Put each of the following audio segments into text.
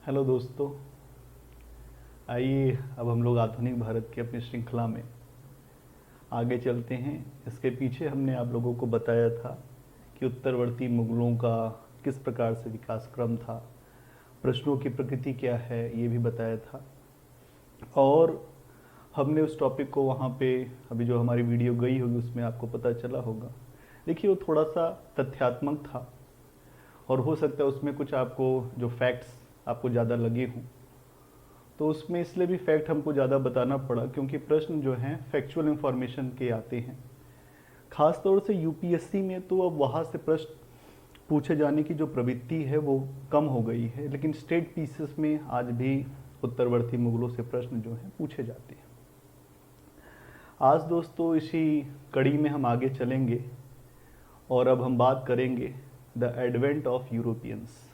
Hello दोस्तों, आइए अब हम लोग आधुनिक भारत की अपनी श्रृंखला में आगे चलते हैं। इसके पीछे हमने आप लोगों को बताया था कि उत्तरवर्ती मुगलों का किस प्रकार से विकास क्रम था, प्रश्नों की प्रकृति क्या है ये भी बताया था। और हमने उस टॉपिक को वहाँ पे अभी जो हमारी वीडियो गई होगी उसमें आपको पता चला होगा। देखिए वो थोड़ा सा तथ्यात्मक था और हो सकता है उसमें कुछ आपको जो फैक्ट्स आपको ज़्यादा लगे हों, तो उसमें इसलिए भी फैक्ट हमको ज़्यादा बताना पड़ा क्योंकि प्रश्न जो हैं फैक्चुअल इंफॉर्मेशन के आते हैं। ख़ास तौर से यूपीएससी में तो अब वहाँ से प्रश्न पूछे जाने की जो प्रवृत्ति है वो कम हो गई है, लेकिन स्टेट पीसेस में आज भी उत्तरवर्ती मुगलों से प्रश्न जो हैं पूछे जाते हैं। आज दोस्तों इसी कड़ी में हम आगे चलेंगे और अब हम बात करेंगे द एडवेंट ऑफ यूरोपियंस,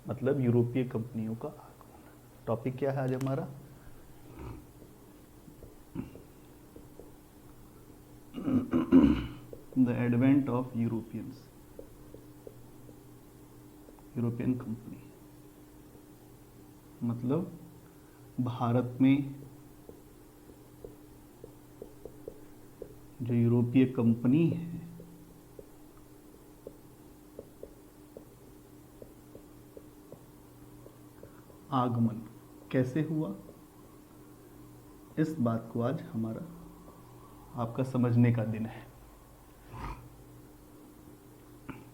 मतलब यूरोपीय कंपनियों का आगमन। टॉपिक क्या है आज हमारा? The advent of Europeans, European company, मतलब भारत में जो यूरोपीय कंपनी है आगमन कैसे हुआ, इस बात को आज हमारा आपका समझने का दिन है।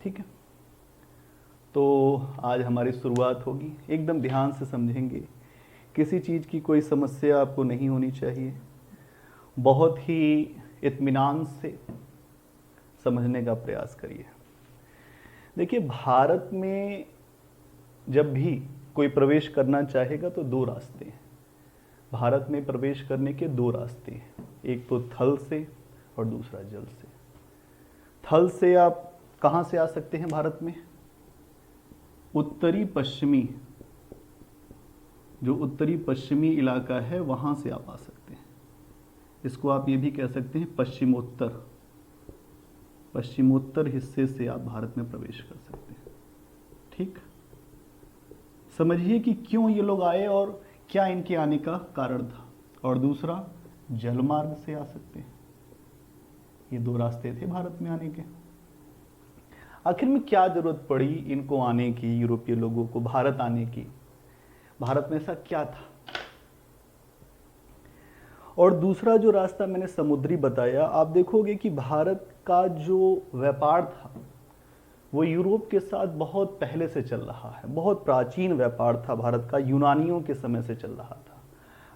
ठीक है, तो आज हमारी शुरुआत होगी। एकदम ध्यान से समझेंगे, किसी चीज़ की कोई समस्या आपको नहीं होनी चाहिए। बहुत ही इत्मीनान से समझने का प्रयास करिए। देखिए भारत में जब भी कोई प्रवेश करना चाहेगा तो दो रास्ते हैं। भारत में प्रवेश करने के दो रास्ते हैं, एक तो थल से और दूसरा जल से। थल से आप कहाँ से आ सकते हैं भारत में? उत्तरी पश्चिमी, जो उत्तरी पश्चिमी इलाका है वहाँ से आप आ सकते हैं। इसको आप ये भी कह सकते हैं पश्चिमोत्तर, पश्चिमोत्तर हिस्से से आप भारत में प्रवेश कर सकते हैं। ठीक, समझिए कि क्यों ये लोग आए और क्या इनके आने का कारण था। और दूसरा जल मार्ग से आ सकते हैं। ये दो रास्ते थे भारत में आने के। आखिर में क्या जरूरत पड़ी इनको आने की, यूरोपीय लोगों को भारत आने की? भारत में ऐसा क्या था? और दूसरा जो रास्ता मैंने समुद्री बताया, आप देखोगे कि भारत का जो व्यापार था वो यूरोप के साथ बहुत पहले से चल रहा है। बहुत प्राचीन व्यापार था भारत का, यूनानियों के समय से चल रहा था।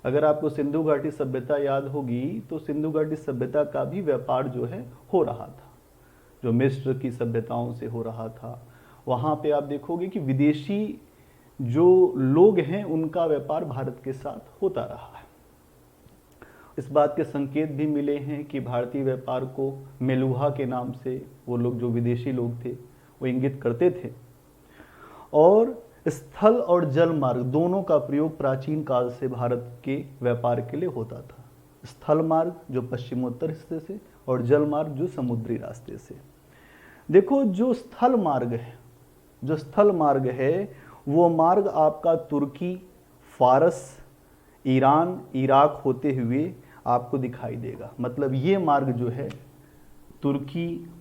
अगर आपको सिंधु घाटी सभ्यता याद होगी तो सिंधु घाटी सभ्यता का भी व्यापार जो है हो रहा था, जो मिस्र की सभ्यताओं से हो रहा था। वहाँ पे आप देखोगे कि विदेशी जो लोग हैं उनका व्यापार भारत के साथ होता रहा है। इस बात के संकेत भी मिले हैं कि भारतीय व्यापार को मेलुहा के नाम से वो लोग जो विदेशी लोग थे वो इंगित करते थे। और स्थल और जल मार्ग दोनों का प्रयोग प्राचीन काल से भारत के व्यापार के लिए होता था। स्थल मार्ग जो पश्चिमोत्तर हिस्से से और जल मार्ग जो समुद्री रास्ते से। देखो जो स्थल मार्ग है, जो स्थल मार्ग है वो मार्ग आपका तुर्की, फारस, ईरान, इराक होते हुए आपको दिखाई देगा। मतलब ये मार्ग जो है तुर्की,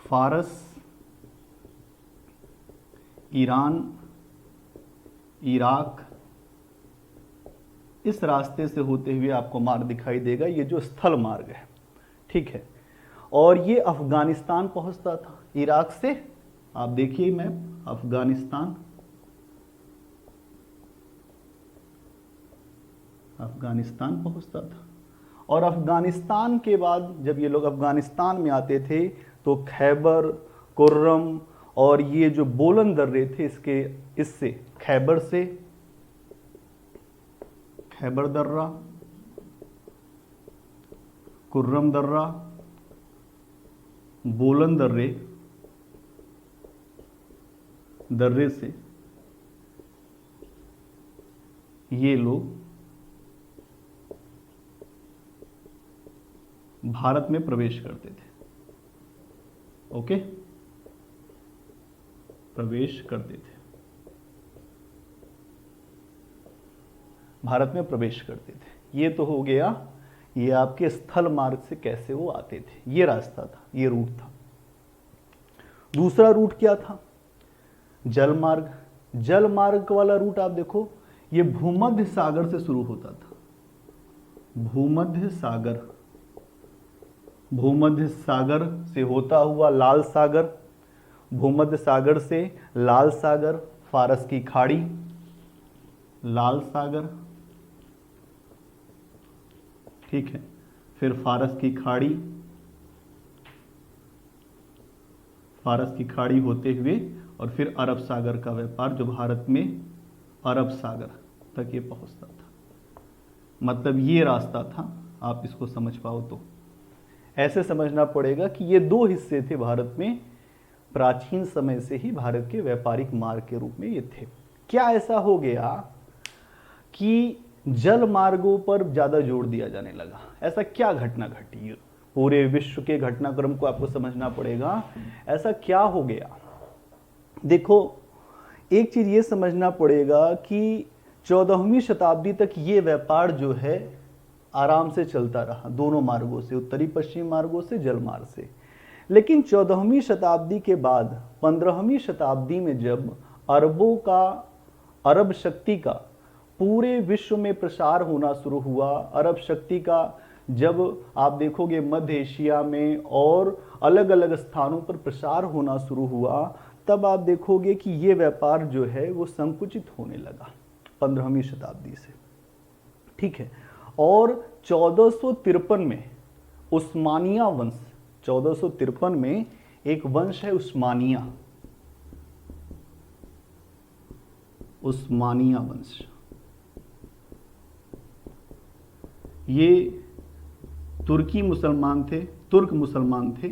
फारस, ईरान, इराक, इस रास्ते से होते हुए आपको मार्ग दिखाई देगा। ये जो स्थल मार्ग है, ठीक है। और ये अफगानिस्तान पहुंचता था इराक से। आप देखिए मैप, अफगानिस्तान, अफगानिस्तान पहुंचता था। और अफगानिस्तान के बाद जब ये लोग अफगानिस्तान में आते थे तो खैबर, कुर्रम और ये जो बोलन दर्रे थे इसके, इससे खैबर से, खैबर दर्रा, कुर्रम दर्रा, बोलन दर्रे से ये लोग भारत में प्रवेश करते थे। ओके, प्रवेश करते थे। भारत में प्रवेश करते थे। ये तो हो गया, ये आपके स्थल मार्ग से कैसे वो आते थे, ये रास्ता था, ये रूट था। दूसरा रूट क्या था? जल मार्ग। जल मार्ग वाला रूट आप देखो, ये भूमध्य सागर से शुरू होता था। भूमध्य सागर, भूमध्य सागर से होता हुआ लाल सागर, भूमध्य सागर से लाल सागर, फारस की खाड़ी, लाल सागर, ठीक है, फिर फारस की खाड़ी, फारस की खाड़ी होते हुए और फिर अरब सागर का व्यापार, जो भारत में अरब सागर तक ये पहुंचता था। मतलब ये रास्ता था, आप इसको समझ पाओ तो ऐसे समझना पड़ेगा कि ये दो हिस्से थे भारत में, प्राचीन समय से ही भारत के व्यापारिक मार्ग के रूप में ये थे। क्या ऐसा हो गया कि जल मार्गों पर ज्यादा जोर दिया जाने लगा? ऐसा क्या घटना घटी? पूरे विश्व के घटनाक्रम को आपको समझना पड़ेगा, ऐसा क्या हो गया? देखो, एक चीज ये समझना पड़ेगा कि 14वीं शताब्दी तक ये व्यापार जो है आराम से चलता रहा, दोनों मार्गों से, उत्तरी पश्चिमी मार्गों से, जल मार्ग से। लेकिन 14वीं शताब्दी के बाद 15वीं शताब्दी में जब अरब शक्ति का पूरे विश्व में प्रसार होना शुरू हुआ, अरब शक्ति का जब आप देखोगे मध्य एशिया में और अलग अलग स्थानों पर प्रसार होना शुरू हुआ, तब आप देखोगे कि ये व्यापार जो है वो संकुचित होने लगा 15वीं शताब्दी से, ठीक है। और 1453 में उस्मानिया वंश, 1453 में एक वंश है उस्मानिया, उस्मानिया वंश। ये तुर्की मुसलमान थे, तुर्क मुसलमान थे।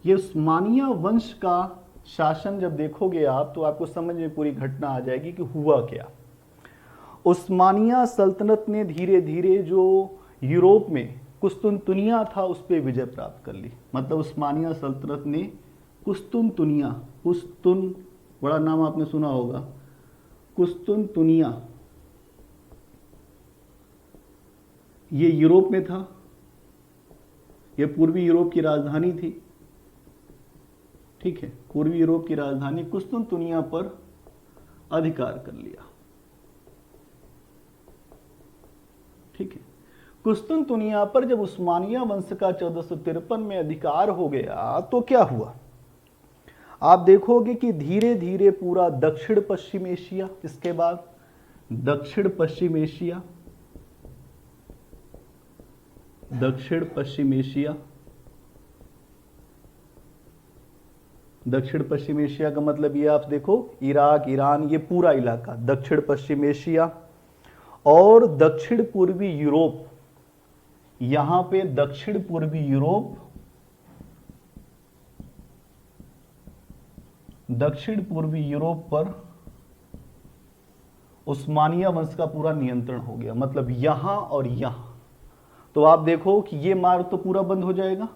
ये उस्मानिया वंश का शासन जब देखोगे आप तो आपको समझ में पूरी घटना आ जाएगी कि हुआ क्या। उस्मानिया सल्तनत ने धीरे धीरे जो यूरोप में कुस्तुनतुनिया था उस पर विजय प्राप्त कर ली। मतलब उस्मानिया सल्तनत ने कुस्तुनतुनिया, कुस्तुन बड़ा नाम आपने सुना होगा, कुस्तुनतुनिया, ये यूरोप में था, ये पूर्वी यूरोप की राजधानी थी, ठीक है। पूर्वी यूरोप की राजधानी कुस्तुनतुनिया पर अधिकार कर लिया, ठीक है। कुस्तुनतुनिया पर जब उस्मानिया वंश का 1453 में अधिकार हो गया तो क्या हुआ? आप देखोगे कि धीरे धीरे पूरा दक्षिण पश्चिम एशिया, इसके बाद दक्षिण पश्चिम एशिया, दक्षिण पश्चिम एशिया, दक्षिण पश्चिम एशिया का मतलब ये आप देखो इराक, ईरान, ये पूरा इलाका दक्षिण पश्चिम एशिया और दक्षिण पूर्वी यूरोप। यहां पे दक्षिण पूर्वी यूरोप, दक्षिण पूर्वी यूरोप पर उस्मानिया वंश का पूरा नियंत्रण हो गया। मतलब यहां और यहां तो आप देखो कि ये मार्ग तो पूरा बंद हो जाएगा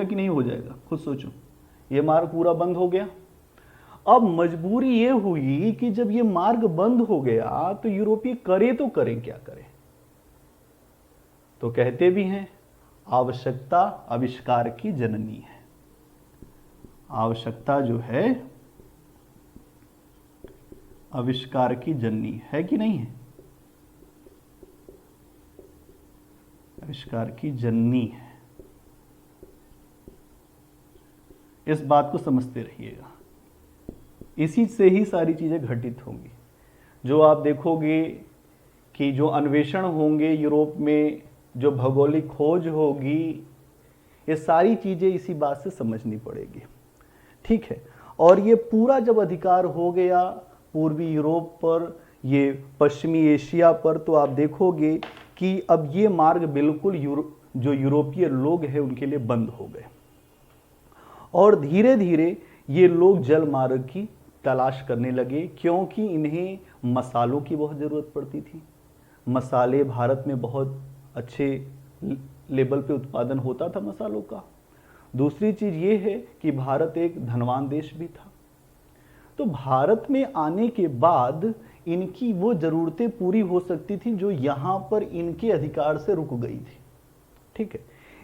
कि नहीं हो जाएगा? खुद सोचो, ये मार्ग पूरा बंद हो गया। अब मजबूरी ये हुई कि जब ये मार्ग बंद हो गया तो यूरोपीय करे तो करें क्या करें? तो कहते भी हैं आवश्यकता आविष्कार की जननी है। आवश्यकता जो है आविष्कार की जननी है कि नहीं है? आविष्कार की जननी है। इस बात को समझते रहिएगा, इसी से ही सारी चीजें घटित होंगी। जो आप देखोगे कि जो अन्वेषण होंगे यूरोप में, जो भौगोलिक खोज होगी, ये सारी चीजें इसी बात से समझनी पड़ेगी, ठीक है। और ये पूरा जब अधिकार हो गया पूर्वी यूरोप पर, ये पश्चिमी एशिया पर, तो आप देखोगे कि अब ये मार्ग बिल्कुल जो यूरोपीय लोग हैं उनके लिए बंद हो गए और धीरे धीरे ये लोग जल मार्ग की तलाश करने लगे, क्योंकि इन्हें मसालों की बहुत ज़रूरत पड़ती थी। मसाले भारत में बहुत अच्छे लेवल पे उत्पादन होता था मसालों का। दूसरी चीज़ ये है कि भारत एक धनवान देश भी था। तो भारत में आने के बाद इनकी वो ज़रूरतें पूरी हो सकती थी जो यहाँ पर इनके अधिकार से रुक गई थी। ठीक है,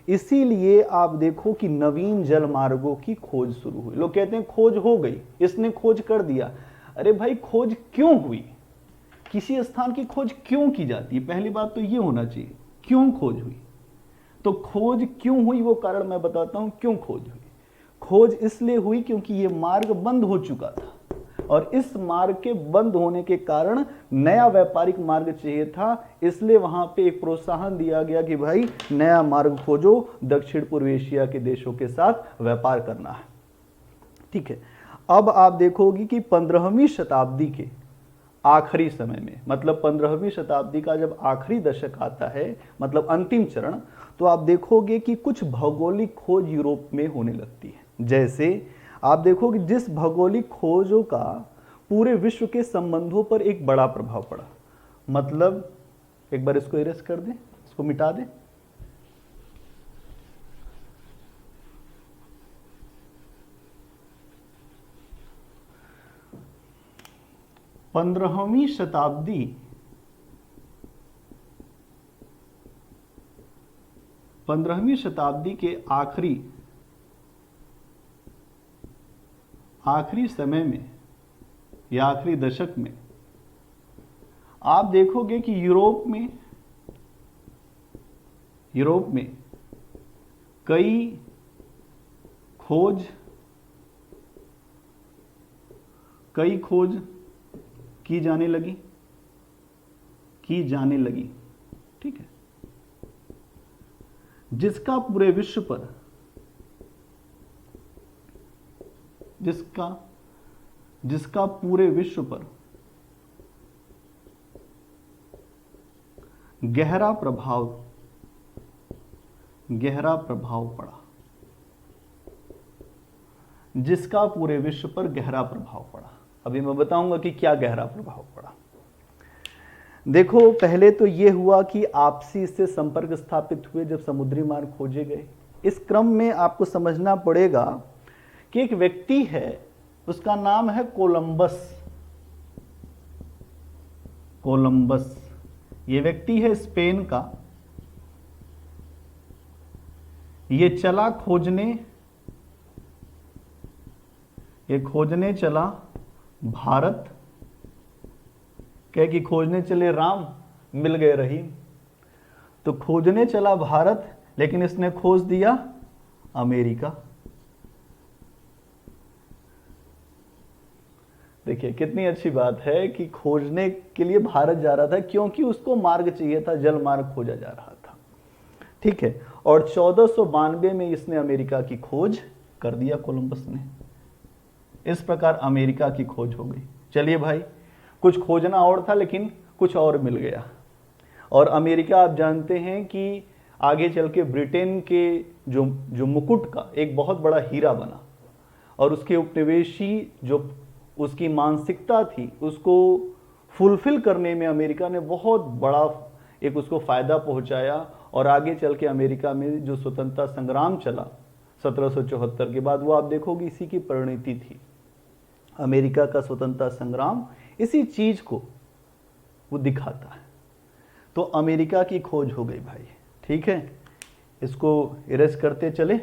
इसीलिए आप देखो कि नवीन जल मार्गों की खोज शुरू हुई। लोग कहते हैं खोज हो गई, इसने खोज कर दिया। अरे भाई, खोज क्यों हुई? किसी स्थान की खोज क्यों की जाती है? पहली बात तो ये होना चाहिए, क्यों खोज हुई? तो खोज क्यों हुई वो कारण मैं बताता हूं। क्यों खोज हुई? खोज इसलिए हुई क्योंकि ये मार्ग बंद हो चुका था, और इस मार्ग के बंद होने के कारण नया व्यापारिक मार्ग चाहिए था। इसलिए वहां पे एक प्रोत्साहन दिया गया कि भाई नया मार्ग खोजो, दक्षिण पूर्व एशिया के देशों के साथ व्यापार करना है। ठीक है, अब आप देखोगे कि 15वीं शताब्दी के आखिरी समय में, मतलब 15वीं शताब्दी का जब आखिरी दशक आता है, मतलब अंतिम चरण, तो आप देखोगे कि कुछ भौगोलिक खोज यूरोप में होने लगती है। जैसे आप देखोगे जिस भौगोलिक खोजों का पूरे विश्व के संबंधों पर एक बड़ा प्रभाव पड़ा। मतलब एक बार इसको इरेज कर दें, इसको मिटा दें। पंद्रहवीं शताब्दी के आखिरी समय में या आखिरी दशक में आप देखोगे कि यूरोप में कई खोज की जाने लगी। ठीक है, जिसका पूरे विश्व पर गहरा प्रभाव पड़ा। जिसका पूरे विश्व पर गहरा प्रभाव पड़ा। अभी मैं बताऊंगा कि क्या गहरा प्रभाव पड़ा। देखो, पहले तो यह हुआ कि आपसी इससे संपर्क स्थापित हुए जब समुद्री मार्ग खोजे गए। इस क्रम में आपको समझना पड़ेगा कि एक व्यक्ति है, उसका नाम है कोलंबस। ये व्यक्ति है स्पेन का। ये खोजने चला भारत। कह कि खोजने चले राम, मिल गए रहीम। तो खोजने चला भारत, लेकिन इसने खोज दिया अमेरिका। देखिए कितनी अच्छी बात है कि खोजने के लिए भारत जा रहा था, क्योंकि उसको मार्ग चाहिए था, जल मार्ग खोजा जा रहा था। ठीक है, और 1492 में इसने अमेरिका की खोज कर दिया, कोलंबस ने। इस प्रकार अमेरिका की खोज हो गई। चलिए भाई, कुछ खोजना और था लेकिन कुछ और मिल गया। और अमेरिका आप जानते हैं कि आगे चल के ब्रिटेन के जो मुकुट का एक बहुत बड़ा हीरा बना, और उसके उपनिवेशी जो उसकी मानसिकता थी उसको फुलफिल करने में अमेरिका ने बहुत बड़ा एक उसको फायदा पहुंचाया। और आगे चल के अमेरिका में जो स्वतंत्रता संग्राम चला 1774 के बाद, वो आप देखोगे इसी की परिणति थी। अमेरिका का स्वतंत्रता संग्राम इसी चीज को वो दिखाता है। तो अमेरिका की खोज हो गई भाई। ठीक है, इसको इरेज करते चले।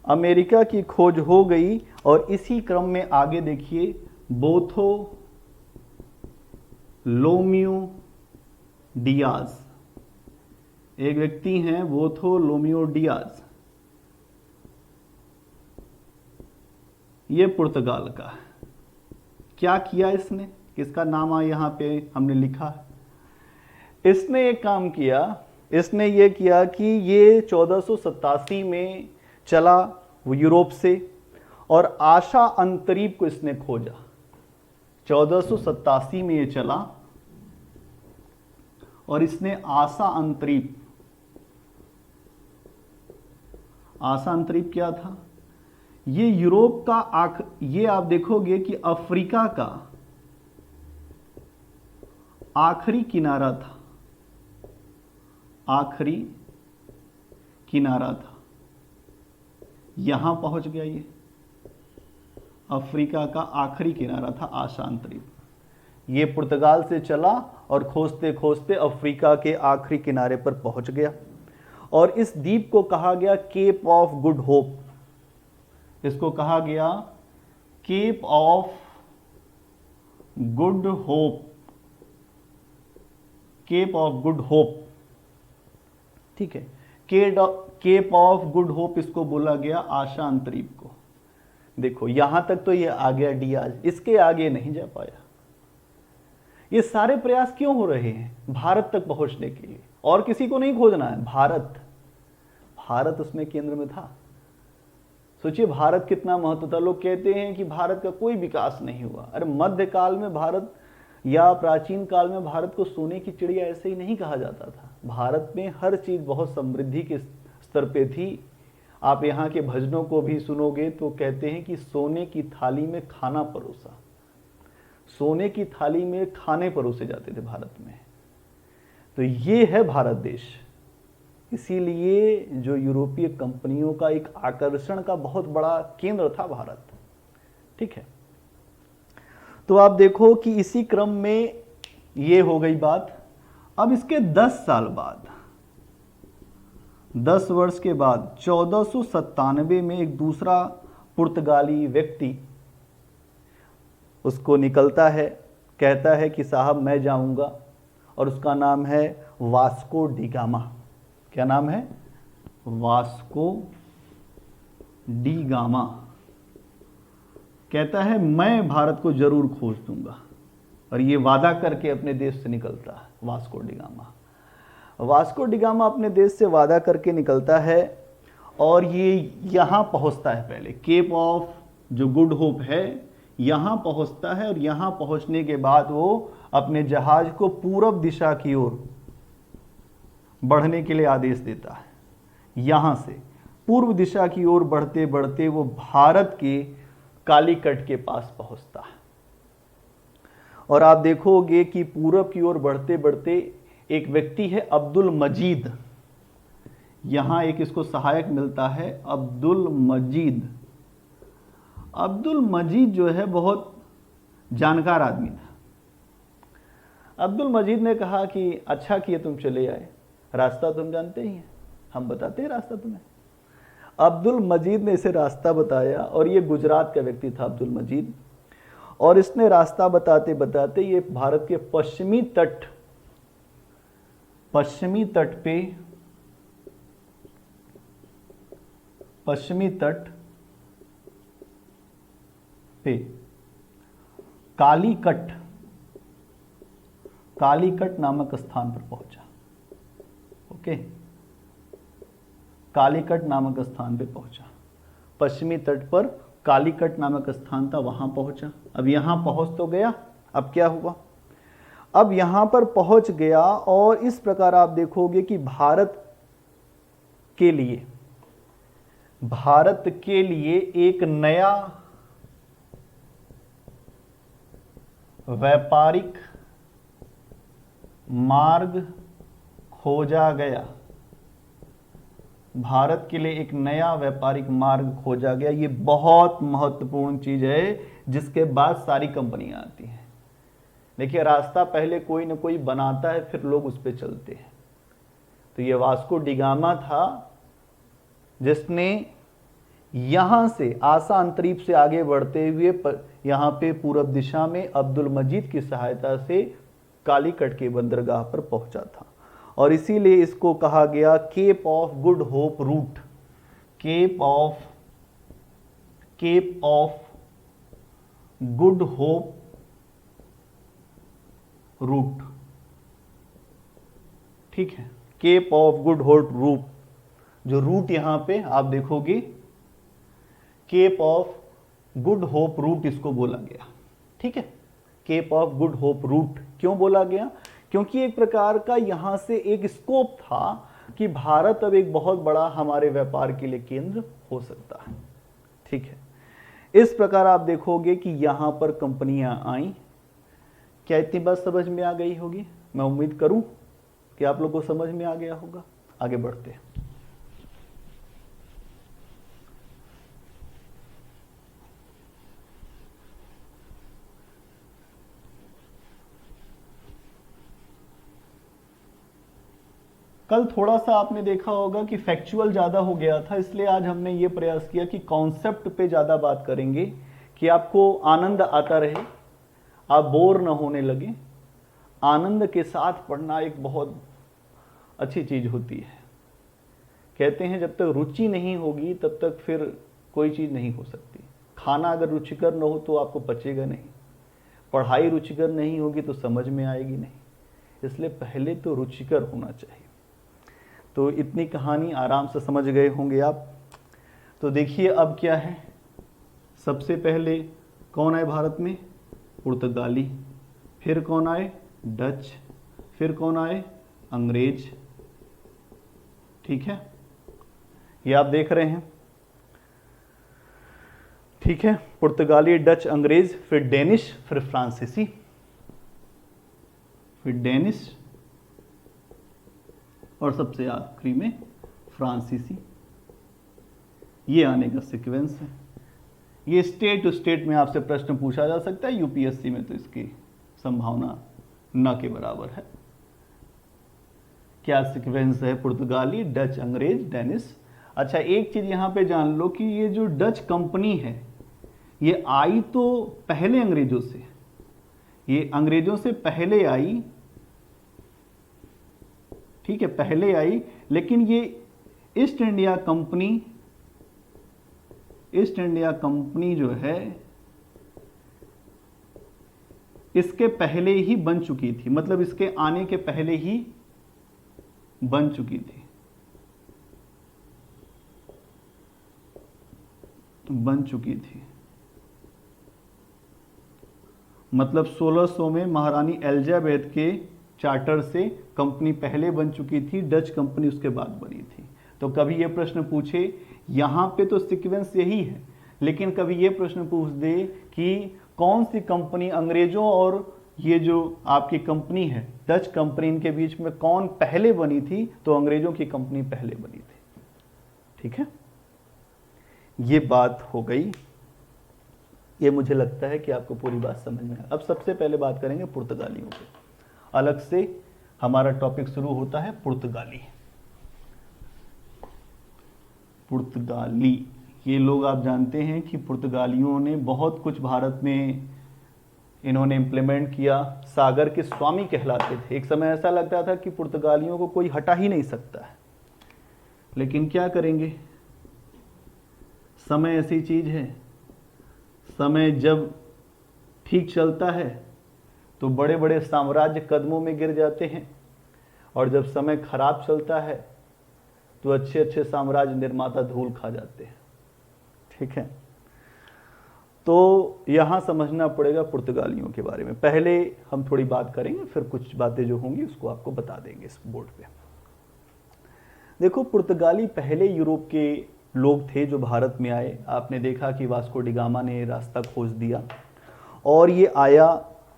अमेरिका की खोज हो गई, और इसी क्रम में आगे देखिए बार्थोलोम्यू डियाज, एक व्यक्ति हैं बार्थोलोम्यू डियाज। ये पुर्तगाल का है। क्या किया इसने? किसका नाम यहां पे हमने लिखा है। इसने एक काम किया, इसने ये किया कि ये 1487 में चला वो यूरोप से, और आशा अंतरीप को इसने खोजा। 1487 में ये चला और इसने आशा अंतरीप क्या था? ये यूरोप का ये आप देखोगे कि अफ्रीका का आखिरी किनारा था, आखिरी किनारा था, यहां पहुंच गया। ये अफ्रीका का आखिरी किनारा था आशांत द्वीप। ये पुर्तगाल से चला और खोजते खोजते अफ्रीका के आखिरी किनारे पर पहुंच गया और इस द्वीप को कहा गया केप ऑफ गुड होप। इसको कहा गया cape of good hope, cape of good hope. ठीक है, केप ऑफ गुड होप इसको बोला गया आशांत द्वीप को। देखो यहां तक तो ये आ गया डियाज, इसके आगे नहीं जा पाया। ये सारे प्रयास क्यों हो रहे हैं? भारत तक पहुंचने के लिए, और किसी को नहीं खोजना है, भारत। भारत उसमें केंद्र में था। सोचिए भारत कितना महत्व था। लोग कहते हैं कि भारत का कोई विकास नहीं हुआ। अरे मध्यकाल में भारत या प्राचीन काल में भारत को सोने की चिड़िया ऐसे ही नहीं कहा जाता था। भारत में हर चीज बहुत समृद्धि के स्तर पे थी। आप यहाँ के भजनों को भी सुनोगे तो कहते हैं कि सोने की थाली में खाना परोसा, सोने की थाली में खाने परोसे जाते थे भारत में। तो ये है भारत देश। इसीलिए जो यूरोपीय कंपनियों का एक आकर्षण का बहुत बड़ा केंद्र था भारत। ठीक है, तो आप देखो कि इसी क्रम में ये हो गई बात। अब इसके 10 साल बाद, 10 वर्ष के बाद 1497 में एक दूसरा पुर्तगाली व्यक्ति उसको निकलता है, कहता है कि साहब मैं जाऊंगा, और उसका नाम है वास्को डी गामा। क्या नाम है? Vasco D gamma. कहता है मैं भारत को जरूर खोज दूंगा, और ये वादा करके अपने देश से निकलता है Vasco D gamma. Vasco D gamma अपने देश से वादा करके निकलता है और ये यहाँ पहुँचता है। पहले केप ऑफ जो गुड होप है यहाँ पहुँचता है, और यहाँ पहुँचने के बाद वो अपने जहाज को पूरब दिशा की ओर बढ़ने के लिए आदेश देता है। यहाँ से पूर्व दिशा की ओर बढ़ते बढ़ते वो भारत के कालीकट के पास पहुँचता है। और आप देखोगे कि पूरब की ओर बढ़ते बढ़ते एक व्यक्ति है अब्दुल मजीद। यहाँ एक इसको सहायक मिलता है अब्दुल मजीद। अब्दुल मजीद जो है बहुत जानकार आदमी था। अब्दुल मजीद ने कहा कि अच्छा किए तुम चले आए, रास्ता तुम जानते ही हैं, हम बताते हैं रास्ता तुम्हें। अब्दुल मजीद ने इसे रास्ता बताया, और ये गुजरात का व्यक्ति था अब्दुल मजीद। और इसने रास्ता बताते बताते ये भारत के पश्चिमी तट पे कालीकट नामक स्थान पर पहुंचा। ओके, कालीकट नामक स्थान पे पहुंचा। पश्चिमी तट पर कालीकट नामक स्थान था, वहां पहुंचा। अब यहां पहुंच तो गया, अब क्या हुआ? अब यहां पर पहुंच गया, और इस प्रकार आप देखोगे कि भारत के लिए एक नया व्यापारिक मार्ग खोजा गया। भारत के लिए एक नया व्यापारिक मार्ग खोजा गया। ये बहुत महत्वपूर्ण चीज है, जिसके बाद सारी कंपनियां आती हैं। देखिए रास्ता पहले कोई ना कोई बनाता है, फिर लोग उस पर चलते हैं। तो ये वास्को डी गामा था जिसने यहां से आशांत द्वीप से आगे बढ़ते हुए यहां पे पूरब दिशा में अब्दुल मजीद की सहायता से कालीकट के बंदरगाह पर पहुंचा था। और इसीलिए इसको कहा गया cape of good hope route. Cape of good hope route. ठीक है, cape of good hope route. जो रूट यहां पे आप देखोगे cape of good hope route इसको बोला गया। ठीक है, cape of good hope route क्यों बोला गया? क्योंकि एक प्रकार का यहां से एक स्कोप था कि भारत अब एक बहुत बड़ा हमारे व्यापार के लिए केंद्र हो सकता है। ठीक है, इस प्रकार आप देखोगे कि यहां पर कंपनियां आई। क्या इतनी बात समझ में आ गई होगी? मैं उम्मीद करूं कि आप लोगों को समझ में आ गया होगा। आगे बढ़ते हैं। कल थोड़ा सा आपने देखा होगा कि फैक्चुअल ज़्यादा हो गया था, इसलिए आज हमने ये प्रयास किया कि कॉन्सेप्ट पे ज़्यादा बात करेंगे कि आपको आनंद आता रहे, आप बोर न होने लगे। आनंद के साथ पढ़ना एक बहुत अच्छी चीज़ होती है। कहते हैं जब तक रुचि नहीं होगी तब तक फिर कोई चीज़ नहीं हो सकती। खाना अगर रुचिकर न हो तो आपको पचेगा नहीं, पढ़ाई रुचिकर नहीं होगी तो समझ में आएगी नहीं। इसलिए पहले तो रुचिकर होना चाहिए। तो इतनी कहानी आराम से समझ गए होंगे आप। तो देखिए अब क्या है, सबसे पहले कौन आए भारत में? पुर्तगाली। फिर कौन आए? डच। फिर कौन आए? अंग्रेज। ठीक है, ये आप देख रहे हैं। ठीक है, पुर्तगाली, डच, अंग्रेज, फिर डेनिश, फिर फ्रांसीसी, फिर डेनिश और सबसे आखिरी में फ्रांसीसी। ये आने का सीक्वेंस है। ये स्टेट टू स्टेट में आपसे प्रश्न पूछा जा सकता है, यूपीएससी में तो इसकी संभावना न के बराबर है। क्या सीक्वेंस है? पुर्तगाली, डच, अंग्रेज, डेनिश। अच्छा, एक चीज यहां पे जान लो कि ये जो डच कंपनी है ये आई तो पहले अंग्रेजों से, ये अंग्रेजों से पहले आई। ठीक है, पहले आई, लेकिन ये ईस्ट इंडिया कंपनी जो है इसके पहले ही बन चुकी थी, मतलब इसके आने के पहले ही बन चुकी थी, मतलब 1600 में महारानी एलिजाबेथ के चार्टर से कंपनी पहले बन चुकी थी, डच कंपनी उसके बाद बनी थी। तो कभी ये प्रश्न पूछे, यहाँ पे तो सीक्वेंस यही है, लेकिन कभी ये प्रश्न पूछ दे कि कौन सी कंपनी, अंग्रेजों और ये जो आपकी कंपनी है डच कंपनी, इनके बीच में कौन पहले बनी थी? तो अंग्रेजों की कंपनी पहले बनी थी। ठीक है, ये बात हो गई। ये मुझे लगता है कि आपको पूरी बात समझ में आ। अब सबसे पहले बात करेंगे पुर्तगालियों पे। अलग से हमारा टॉपिक शुरू होता है पुर्तगाली। पुर्तगाली, ये लोग आप जानते हैं कि पुर्तगालियों ने बहुत कुछ भारत में इन्होंने इम्प्लीमेंट किया। सागर के स्वामी कहलाते थे। एक समय ऐसा लगता था कि पुर्तगालियों को कोई हटा ही नहीं सकता है, लेकिन क्या करेंगे, समय ऐसी चीज है, समय जब ठीक चलता है तो बड़े बड़े साम्राज्य कदमों में गिर जाते हैं, और जब समय खराब चलता है तो अच्छे अच्छे साम्राज्य निर्माता धूल खा जाते हैं। ठीक है, तो यहां समझना पड़ेगा पुर्तगालियों के बारे में। पहले हम थोड़ी बात करेंगे, फिर कुछ बातें जो होंगी उसको आपको बता देंगे इस बोर्ड पे। देखो, पुर्तगाली पहले यूरोप के लोग थे जो भारत में आए। आपने देखा कि वास्को डी गामा ने रास्ता खोज दिया और ये आया,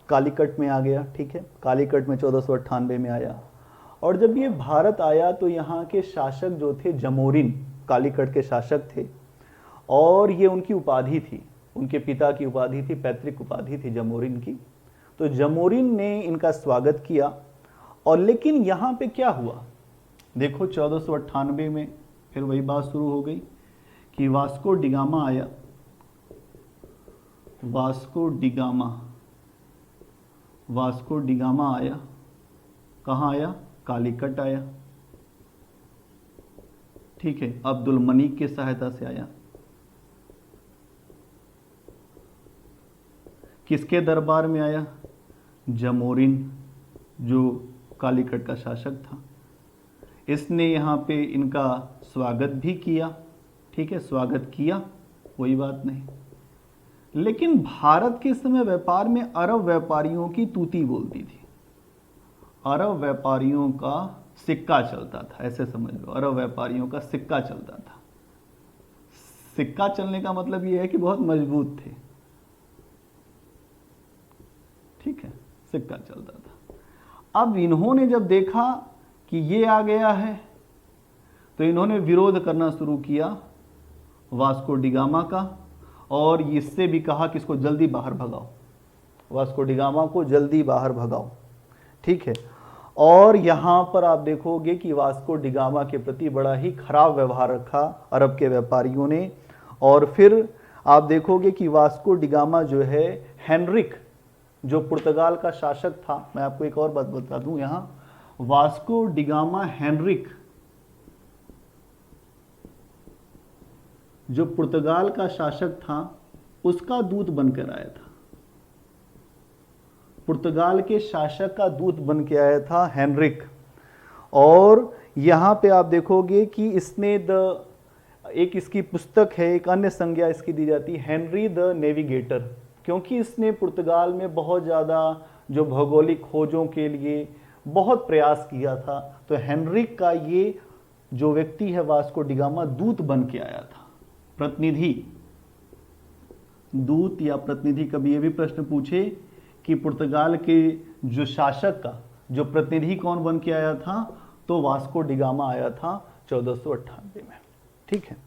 कालीकट में आ गया। ठीक है, कालीकट में 1498 में आया, और जब ये भारत आया तो यहाँ के शासक जो थे जमोरिन, कालीकट के शासक थे, और ये उनकी उपाधि थी, उनके पिता की उपाधि थी, पैतृक उपाधि थी जमोरिन की। तो जमोरिन ने इनका स्वागत किया। और लेकिन यहाँ पे क्या हुआ, देखो 1498 में फिर वही बात शुरू हो गई कि वास्को डिगामा आया। वास्को डिगामा आया, कहाँ आया? कालीकट आया। ठीक है, अब्दुल मनीक की सहायता से आया। किसके दरबार में आया? जमोरिन, जो कालीकट का शासक था। इसने यहाँ पे इनका स्वागत भी किया। ठीक है, स्वागत किया, कोई बात नहीं। लेकिन भारत के समय व्यापार में अरब व्यापारियों की तूती बोलती थी। अरब व्यापारियों का सिक्का चलता था, ऐसे समझ लो, अरब व्यापारियों का सिक्का चलता था। सिक्का चलने का मतलब यह है कि बहुत मजबूत थे। ठीक है, सिक्का चलता था। अब इन्होंने जब देखा कि ये आ गया है तो इन्होंने विरोध करना शुरू किया वास्को डिगामा का, और इससे भी कहा कि इसको जल्दी बाहर भगाओ, वास्को डिगामा को जल्दी बाहर भगाओ। ठीक है, और यहाँ पर आप देखोगे कि वास्को डिगामा के प्रति बड़ा ही खराब व्यवहार रखा अरब के व्यापारियों ने। और फिर आप देखोगे कि वास्को डिगामा जो है, हेनरिक जो पुर्तगाल का शासक था, मैं आपको एक और बात बता दूं यहाँ, वास्को डिगामा हेनरिक जो पुर्तगाल का शासक था उसका दूत बनकर आया था, पुर्तगाल के शासक का दूत बन के आया था हेनरिक। और यहाँ पे आप देखोगे कि इसने एक इसकी पुस्तक है, एक अन्य संज्ञा इसकी दी जाती है हेनरी द नेविगेटर, क्योंकि इसने पुर्तगाल में बहुत ज़्यादा जो भौगोलिक खोजों के लिए बहुत प्रयास किया था। तो हेनरिक का ये जो व्यक्ति है वास्को डिगामा दूत बन के आया था, प्रतिनिधि, दूत या प्रतिनिधि। कभी ये भी प्रश्न पूछे कि पुर्तगाल के जो शासक का जो प्रतिनिधि कौन बन के आया था, तो वास्को डिगामा आया था 1498 में। ठीक है,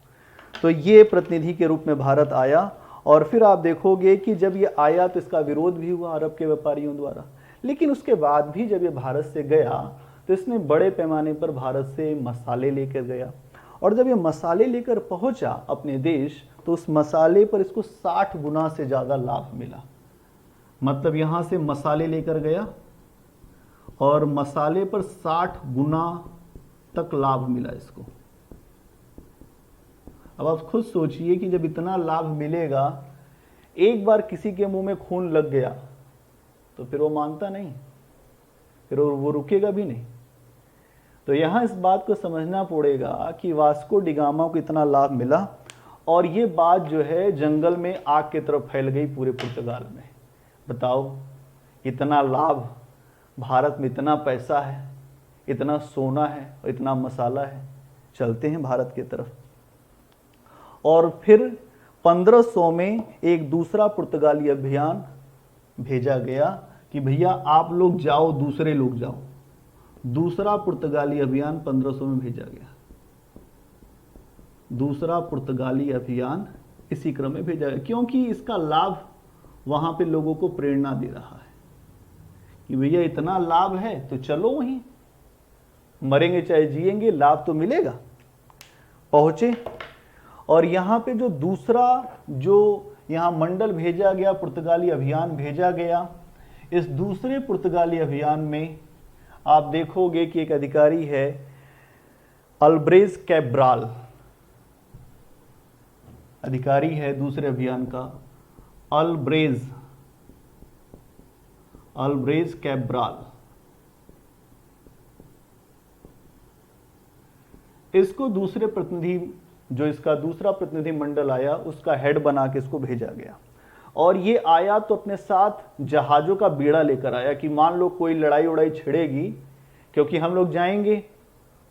तो ये प्रतिनिधि के रूप में भारत आया। और फिर आप देखोगे कि जब ये आया तो इसका विरोध भी हुआ अरब के व्यापारियों द्वारा, लेकिन उसके बाद भी जब ये भारत से गया तो इसने बड़े पैमाने पर भारत से मसाले लेकर गया। और जब ये मसाले लेकर पहुंचा अपने देश तो उस मसाले पर इसको 60 गुना से ज़्यादा लाभ मिला। मतलब यहाँ से मसाले लेकर गया और मसाले पर 60 गुना तक लाभ मिला इसको। अब आप खुद सोचिए कि जब इतना लाभ मिलेगा, एक बार किसी के मुंह में खून लग गया तो फिर वो मानता नहीं, फिर वो रुकेगा भी नहीं। तो यहाँ इस बात को समझना पड़ेगा कि वास्को डिगामा को इतना लाभ मिला, और ये बात जो है जंगल में आग की तरफ फैल गई पूरे पुर्तगाल में। बताओ, इतना लाभ, भारत में इतना पैसा है, इतना सोना है और इतना मसाला है, चलते हैं भारत की तरफ। और फिर 1500 में एक दूसरा पुर्तगाली अभियान भेजा गया कि भैया आप लोग जाओ, दूसरे लोग जाओ। दूसरा पुर्तगाली अभियान 1500 में भेजा गया, दूसरा पुर्तगाली अभियान इसी क्रम में भेजा गया, क्योंकि इसका लाभ वहां पे लोगों को प्रेरणा दे रहा है कि भैया इतना लाभ है तो चलो वहीं, मरेंगे चाहे जिएंगे, लाभ तो मिलेगा। पहुंचे, और यहाँ पे जो दूसरा जो यहाँ मंडल भेजा गया, पुर्तगाली अभियान भेजा गया, इस दूसरे पुर्तगाली अभियान में आप देखोगे कि एक अधिकारी है अल्ब्रेज कैब्राल, अधिकारी है दूसरे अभियान का अल्ब्रेज कैब्राल। इसको दूसरे प्रतिनिधि, जो इसका दूसरा प्रतिनिधि मंडल आया, उसका हेड बना के इसको भेजा गया। और ये आया तो अपने साथ जहाज़ों का बेड़ा लेकर आया कि मान लो कोई लड़ाई उड़ाई छिड़ेगी, क्योंकि हम लोग जाएंगे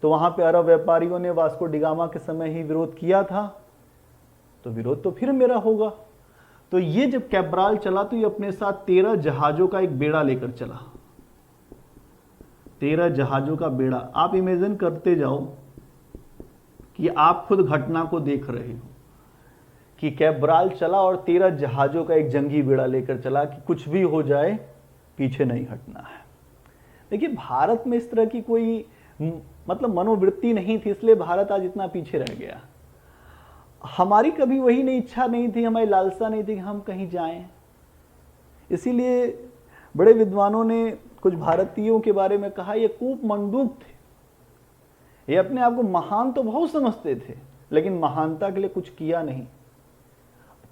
तो वहाँ पे अरब व्यापारियों ने वास्को डिगामा के समय ही विरोध किया था, तो विरोध तो फिर मेरा होगा। तो ये जब कैब्राल चला तो ये अपने साथ 13 जहाज़ों का एक बेड़ा लेकर चला, 13 जहाज़ों का बेड़ा। आप इमेजिन करते जाओ कि आप खुद घटना को देख रहे हो कि कैब्राल चला और 13 जहाज़ों का एक जंगी बेड़ा लेकर चला कि कुछ भी हो जाए पीछे नहीं हटना है। देखिए, भारत में इस तरह की कोई मतलब मनोवृत्ति नहीं थी, इसलिए भारत आज इतना पीछे रह गया। हमारी कभी वही नहीं इच्छा नहीं थी, हमारी लालसा नहीं थी कि हम कहीं जाएं। इसीलिए बड़े विद्वानों ने कुछ भारतीयों के बारे में कहा, ये कूप मंडूक थे, ये अपने आप को महान तो बहुत समझते थे, लेकिन महानता के लिए कुछ किया नहीं।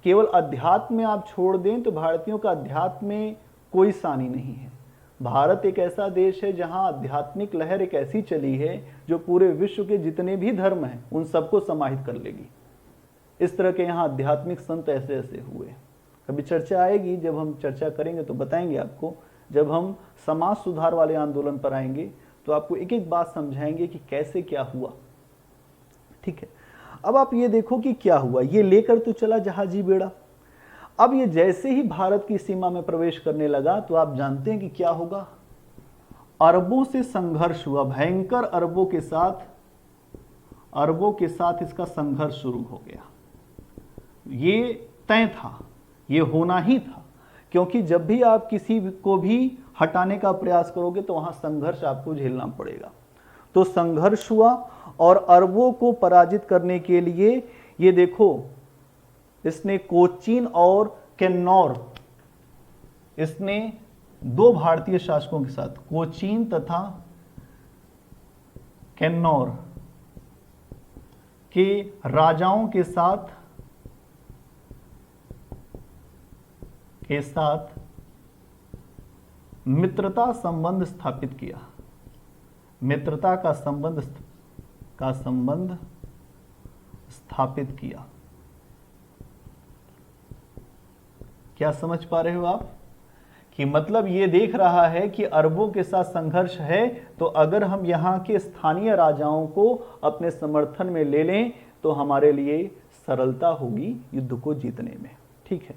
केवल अध्यात्म में आप छोड़ दें तो भारतीयों का अध्यात्म में कोई सानी नहीं है। भारत एक ऐसा देश है जहां आध्यात्मिक लहर एक ऐसी चली है जो पूरे विश्व के जितने भी धर्म हैं उन सबको समाहित कर लेगी। इस तरह के यहाँ आध्यात्मिक संत ऐसे ऐसे हुए। कभी चर्चा आएगी, जब हम चर्चा करेंगे तो बताएंगे आपको। जब हम समाज सुधार वाले आंदोलन पर आएंगे तो आपको एक एक बात समझाएंगे कि कैसे क्या हुआ। ठीक है, अब आप ये देखो कि क्या हुआ। ये लेकर तो चला जहाजी बेड़ा। अब ये जैसे ही भारत की सीमा में प्रवेश करने लगा तो आप जानते हैं कि क्या होगा, अरबों से संघर्ष हुआ, भयंकर अरबों के साथ इसका संघर्ष शुरू हो गया। ये तय था, ये होना ही था, क्योंकि जब भी आप किसी को भी हटाने का प्रयास करोगे तो वहां संघर्ष आपको झेलना पड़ेगा। तो संघर्ष हुआ और अरबों को पराजित करने के लिए ये देखो, इसने कोचीन और किन्नौर, इसने दो भारतीय शासकों के साथ, कोचीन तथा किन्नौर के राजाओं के साथ मित्रता संबंध स्थापित किया, मित्रता का संबंध स्थापित किया। क्या समझ पा रहे हो आप कि मतलब ये देख रहा है कि अरबों के साथ संघर्ष है, तो अगर हम यहाँ के स्थानीय राजाओं को अपने समर्थन में ले लें तो हमारे लिए सरलता होगी युद्ध को जीतने में। ठीक है,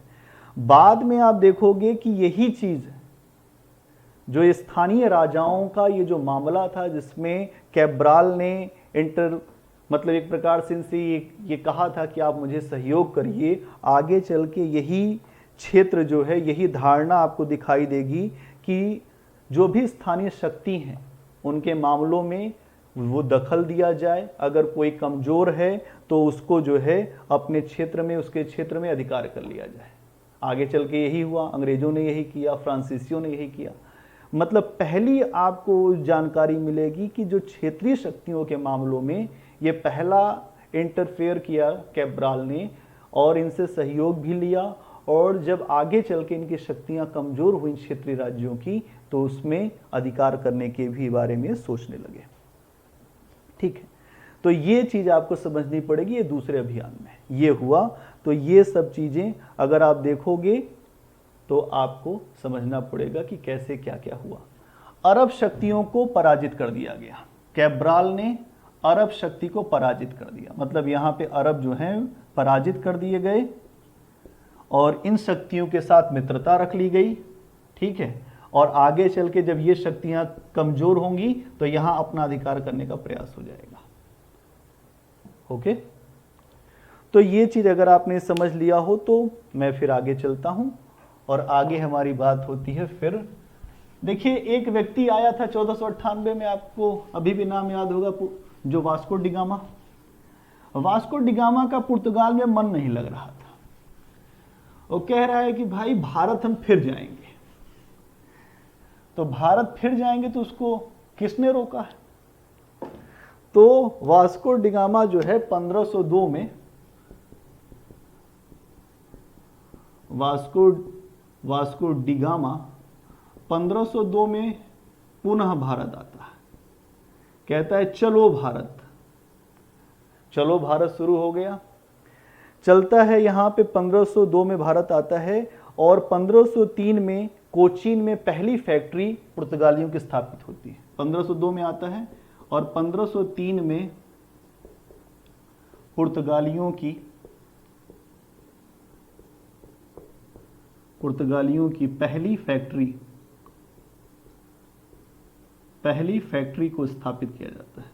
बाद में आप देखोगे कि यही चीज जो स्थानीय राजाओं का ये जो मामला था, जिसमें कैब्राल ने मतलब एक प्रकार से इनसे ये कहा था कि आप मुझे सहयोग करिए, आगे चल के यही क्षेत्र जो है, यही धारणा आपको दिखाई देगी कि जो भी स्थानीय शक्ति हैं उनके मामलों में वो दखल दिया जाए, अगर कोई कमजोर है तो उसको जो है अपने क्षेत्र में, उसके क्षेत्र में अधिकार कर लिया जाए। आगे चल के यही हुआ, अंग्रेजों ने यही किया, फ्रांसीसियों ने यही किया। मतलब पहली आपको जानकारी मिलेगी कि जो क्षेत्रीय शक्तियों के मामलों में ये पहला इंटरफेयर किया कैब्राल ने और इनसे सहयोग भी लिया, और जब आगे चल के इनकी शक्तियां कमजोर हुई क्षेत्रीय राज्यों की तो उसमें अधिकार करने के भी बारे में सोचने लगे। ठीक है, तो ये चीज आपको समझनी पड़ेगी, ये दूसरे अभियान में ये हुआ। तो ये सब चीजें अगर आप देखोगे तो आपको समझना पड़ेगा कि कैसे क्या क्या हुआ। अरब शक्तियों को पराजित कर दिया गया, कैब्राल ने अरब शक्ति को पराजित कर दिया, मतलब यहाँ पे अरब जो हैं पराजित कर दिए गए और इन शक्तियों के साथ मित्रता रख ली गई। ठीक है, और आगे चल के जब ये शक्तियां कमजोर होंगी तो यहां अपना अधिकार करने का प्रयास हो जाएगा। ओके, तो ये चीज अगर आपने समझ लिया हो तो मैं फिर आगे चलता हूं और आगे हमारी बात होती है। फिर देखिए, एक व्यक्ति आया था 1498 में, आपको अभी भी नाम याद होगा, जो वास्को डिगामा। वास्को डिगामा का पुर्तगाल में मन नहीं लग रहा था, वो कह रहा है कि भाई भारत हम फिर जाएंगे। तो भारत फिर जाएंगे तो उसको किसने रोका है? तो वास्को डिगामा जो है 1502 में, वास्को डिगामा 1502 में पुनः भारत आता है, कहता है चलो भारत, चलो भारत शुरू हो गया, चलता है। यहां पे 1502 में भारत आता है और 1503 में कोचीन में पहली फैक्ट्री पुर्तगालियों की स्थापित होती है। 1502 में आता है और 1503 में पुर्तगालियों की पहली फैक्ट्री को स्थापित किया जाता है,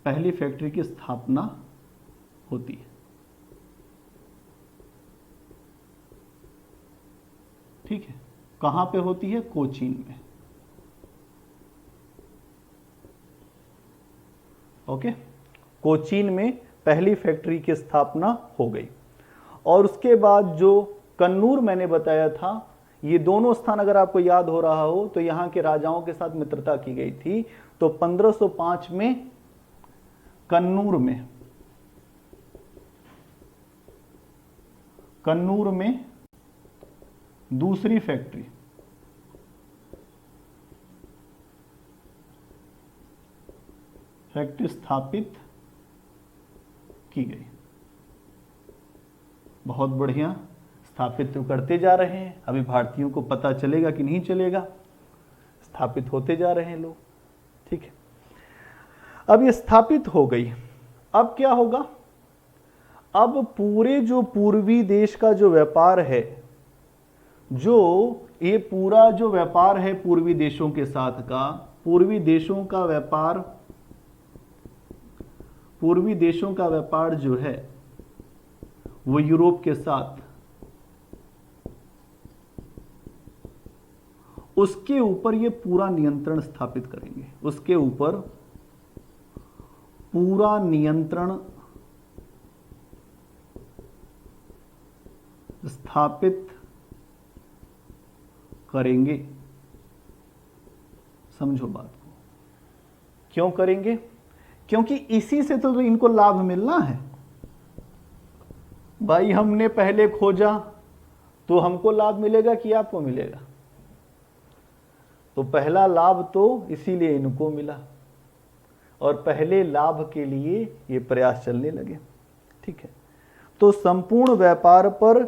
पहली फैक्ट्री की स्थापना होती है। ठीक है, कहां पे होती है? कोचीन में। ओके, कोचीन में पहली फैक्ट्री की स्थापना हो गई। और उसके बाद जो कन्नूर मैंने बताया था, ये दोनों स्थान अगर आपको याद हो रहा हो तो यहां के राजाओं के साथ मित्रता की गई थी। तो 1505 में कन्नूर में दूसरी फैक्ट्री स्थापित की गई। बहुत बढ़िया, स्थापित तो करते जा रहे हैं, अभी भारतीयों को पता चलेगा कि नहीं चलेगा, स्थापित होते जा रहे हैं लोग। ठीक है, अब ये स्थापित हो गई। अब क्या होगा? अब पूरे जो पूर्वी देश का जो व्यापार है, जो ये पूरा जो व्यापार है पूर्वी देशों के साथ का, पूर्वी देशों का व्यापार, पूर्वी देशों का व्यापार जो है वो यूरोप के साथ, उसके ऊपर ये पूरा नियंत्रण स्थापित करेंगे, उसके ऊपर पूरा नियंत्रण स्थापित करेंगे। समझो बात को, क्यों करेंगे? क्योंकि इसी से तो इनको लाभ मिलना है। भाई हमने पहले खोजा तो हमको लाभ मिलेगा कि आपको मिलेगा? तो पहला लाभ तो इसीलिए इनको मिला और पहले लाभ के लिए ये प्रयास चलने लगे। ठीक है, तो संपूर्ण व्यापार पर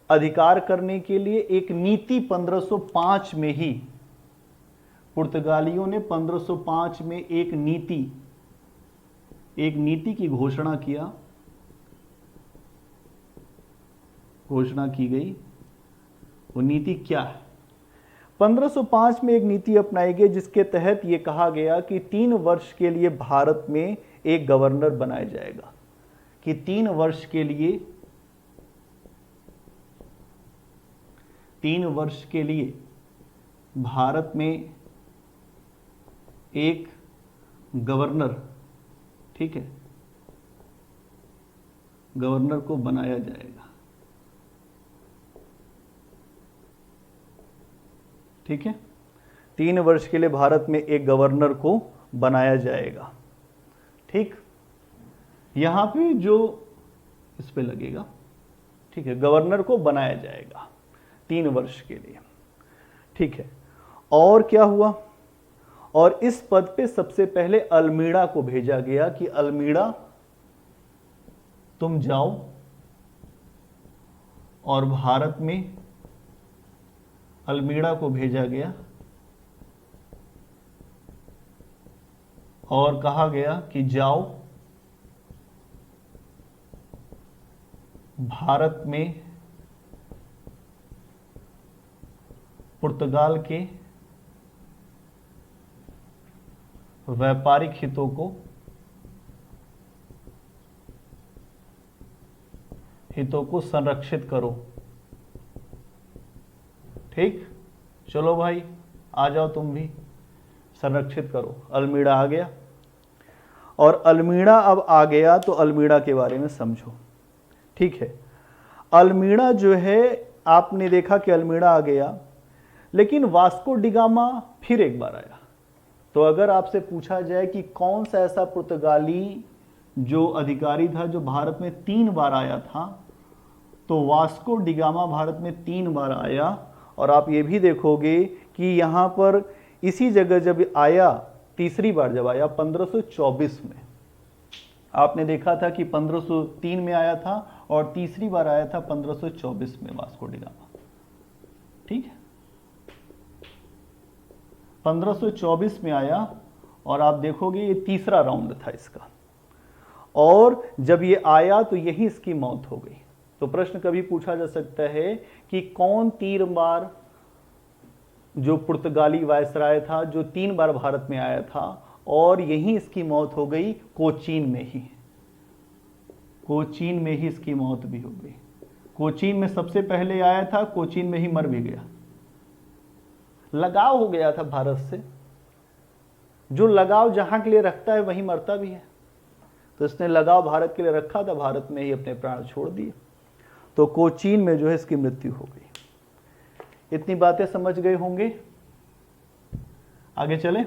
अधिकार करने के लिए एक नीति 1505 में ही, पुर्तगालियों ने 1505 में एक नीति की घोषणा की गई। वो नीति क्या है? 1505 में एक नीति अपनाई गई जिसके तहत यह कहा गया कि 3 वर्ष के लिए भारत में एक गवर्नर बनाया जाएगा, कि 3 वर्ष के लिए भारत में एक गवर्नर, ठीक है, गवर्नर को बनाया जाएगा। ठीक है, 3 वर्ष के लिए भारत में एक गवर्नर को बनाया जाएगा। ठीक, यहां पे जो इस पे लगेगा, ठीक है, गवर्नर को बनाया जाएगा 3 वर्ष के लिए। ठीक है, और क्या हुआ? और इस पद पे सबसे पहले अल्मीड़ा को भेजा गया कि अल्मीड़ा तुम जाओ और भारत में अल्मीड़ा को भेजा गया और कहा गया कि जाओ भारत में पुर्तगाल के व्यापारिक हितों को संरक्षित करो। ठीक, चलो भाई आ जाओ, तुम भी संरक्षित करो। अल्मीड़ा आ गया, और अल्मीड़ा अब आ गया तो अल्मीड़ा के बारे में समझो। ठीक है, अल्मीड़ा जो है, आपने देखा कि अल्मीड़ा आ गया, लेकिन वास्को डिगामा फिर एक बार आया। तो अगर आपसे पूछा जाए कि कौन सा ऐसा पुर्तगाली जो अधिकारी था जो भारत में 3 बार आया था, तो वास्को डिगामा भारत में 3 बार आया। और आप ये भी देखोगे कि यहाँ पर इसी जगह जब आया, तीसरी बार जब आया 1524 में, आपने देखा था कि 1503 में आया था और तीसरी बार आया था 1524 में वास्को डिगामा। ठीक है, 1524 में आया और आप देखोगे ये तीसरा राउंड था इसका, और जब ये आया तो यही इसकी मौत हो गई। तो प्रश्न कभी पूछा जा सकता है कि कौन 3 बार जो पुर्तगाली वायसराय था जो 3 बार भारत में आया था और यहीं इसकी मौत हो गई, कोचीन में ही इसकी मौत भी हो गई। कोचीन में सबसे पहले आया था, कोचीन में ही मर भी गया। लगाव हो गया था भारत से, जो लगाव जहां के लिए रखता है वहीं मरता भी है, तो इसने लगाव भारत के लिए रखा था, भारत में ही अपने प्राण छोड़ दिए। तो कोचीन में जो है इसकी मृत्यु हो गई। इतनी बातें समझ गए होंगे, आगे चले।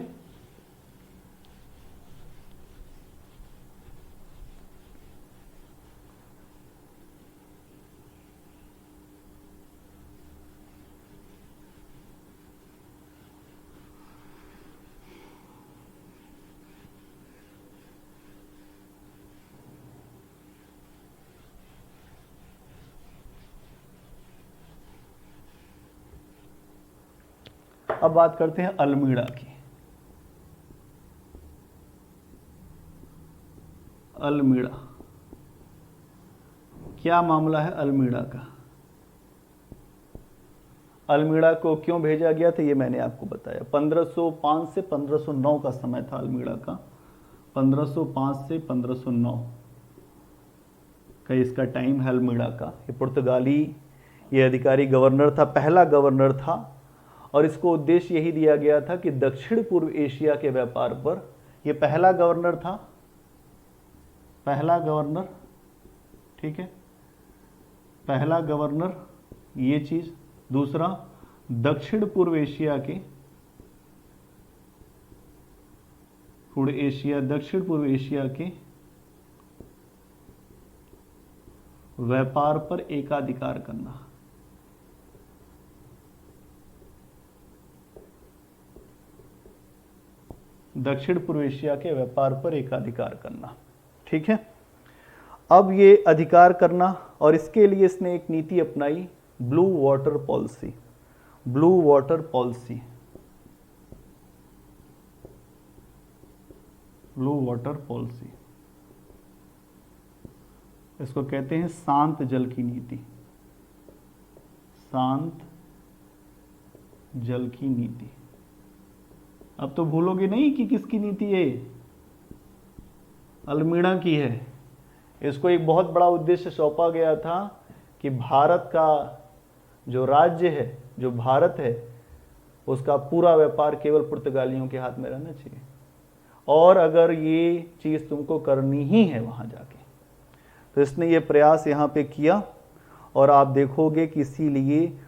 अब बात करते हैं अल्मीड़ा की। अल्मीड़ा क्या मामला है अल्मीड़ा का? अल्मीड़ा को क्यों भेजा गया था ये मैंने आपको बताया। 1505 से 1509 का समय था अल्मीड़ा का, 1505 से 1509 का इसका टाइम है अल्मीड़ा का। ये पुर्तगाली ये अधिकारी गवर्नर था, पहला गवर्नर था, और इसको उद्देश्य यही दिया गया था कि दक्षिण पूर्व एशिया के व्यापार पर, ये पहला गवर्नर था, पहला गवर्नर, ठीक है, पहला गवर्नर, ये चीज। दूसरा, दक्षिण पूर्व एशिया के, दक्षिण पूर्व एशिया के व्यापार पर एकाधिकार करना। दक्षिण पूर्व एशिया के व्यापार पर एकाधिकार करना, ठीक है। अब ये अधिकार करना, और इसके लिए इसने एक नीति अपनाई, blue water policy. Blue water policy, blue water policy, इसको कहते हैं शांत जल की नीति। शांत जल की नीति। अब तो भूलोगे नहीं कि किसकी नीति है, अल्मीड़ा की है। इसको एक बहुत बड़ा उद्देश्य सौंपा गया था कि भारत का जो राज्य है, जो भारत है, उसका पूरा व्यापार केवल पुर्तगालियों के हाथ में रहना चाहिए, और अगर ये चीज़ तुमको करनी ही है वहाँ जाके, तो इसने ये प्रयास यहाँ पे किया। और आप देखोगे कि इसीलिए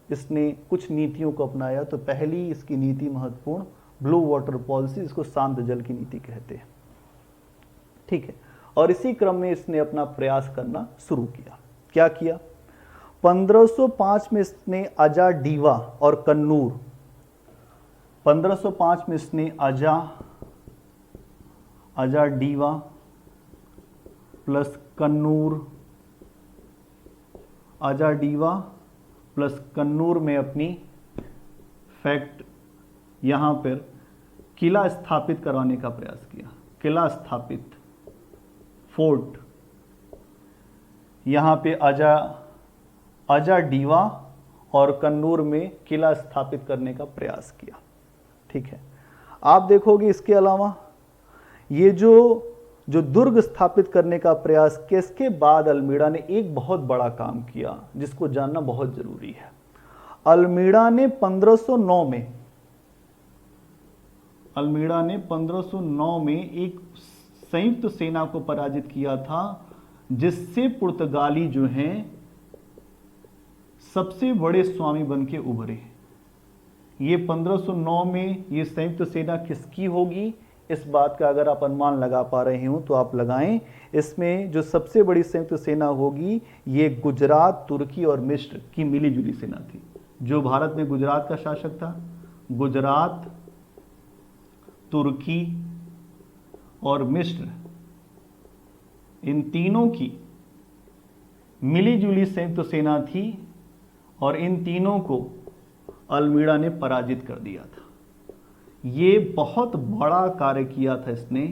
इसने कुछ नीतियों को अपनाया। तो पहली इसकी नीति महत्वपूर्ण, ब्लू वाटर पॉलिसी, इसको शांत जल की नीति कहते हैं, ठीक है। और इसी क्रम में इसने अपना प्रयास करना शुरू किया। क्या किया? 1505 में इसने अजाडीवा और कन्नूर, 1505 में इसने अजाडीवा प्लस कन्नूर, अजाडीवा प्लस कन्नूर में अपनी फैक्ट, यहां पर किला स्थापित करवाने का प्रयास किया। किला स्थापित, फोर्ट, यहां पे अजाडीवा और कन्नूर में किला स्थापित करने का प्रयास किया, ठीक है। आप देखोगे इसके अलावा ये जो दुर्ग स्थापित करने का प्रयास किया, इसके बाद अल्मीड़ा ने एक बहुत बड़ा काम किया जिसको जानना बहुत जरूरी है। अल्मीड़ा ने 1509 में एक संयुक्त सेना को पराजित किया था, जिससे पुर्तगाली जो हैं सबसे बड़े स्वामी बन के उभरे। ये 1509 में ये संयुक्त सेना किसकी होगी, इस बात का अगर आप अनुमान लगा पा रहे हो तो आप लगाएं। इसमें जो सबसे बड़ी संयुक्त सेना होगी, ये गुजरात, तुर्की और मिस्र की मिलीजुली सेना थी। जो भारत में गुजरात का शासक था, गुजरात, तुर्की और मिस्र, इन तीनों की मिलीजुली संयुक्त सेना थी, और इन तीनों को अल्मीड़ा ने पराजित कर दिया था। ये बहुत बड़ा कार्य किया था इसने।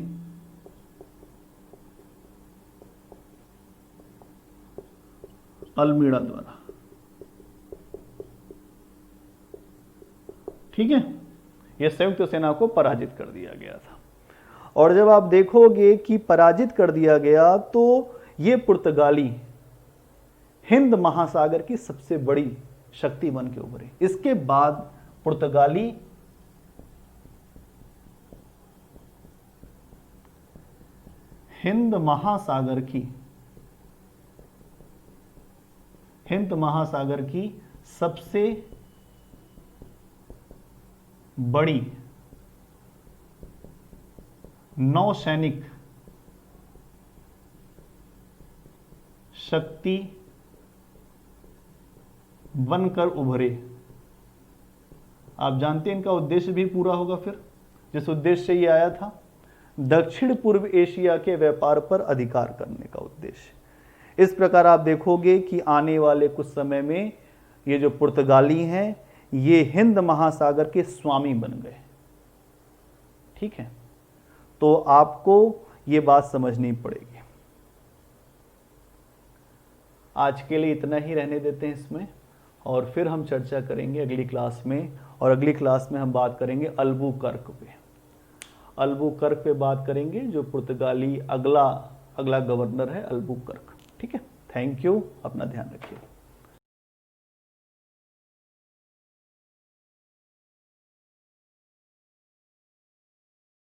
अल्मीड़ा द्वारा, ठीक है। यह संयुक्त सेना को पराजित कर दिया गया था। और जब आप देखोगे कि पराजित कर दिया गया, तो ये पुर्तगाली हिंद महासागर की सबसे बड़ी शक्ति बन के उभरे। इसके बाद पुर्तगाली हिंद महासागर की सबसे बड़ी नौसैनिक शक्ति बनकर उभरे। आप जानते हैं इनका उद्देश्य भी पूरा होगा फिर, जिस उद्देश्य से ये आया था, दक्षिण पूर्व एशिया के व्यापार पर अधिकार करने का उद्देश्य। इस प्रकार आप देखोगे कि आने वाले कुछ समय में ये जो पुर्तगाली हैं, ये हिंद महासागर के स्वामी बन गए, ठीक है। तो आपको ये बात समझनी पड़ेगी। आज के लिए इतना ही रहने देते हैं इसमें, और फिर हम चर्चा करेंगे अगली क्लास में। और अगली क्लास में हम बात करेंगे अल्बुकर्क पे, अल्बुकर्क पे बात करेंगे, जो पुर्तगाली अगला गवर्नर है अल्बुकर्क। ठीक है, थैंक यू, अपना ध्यान रखिए।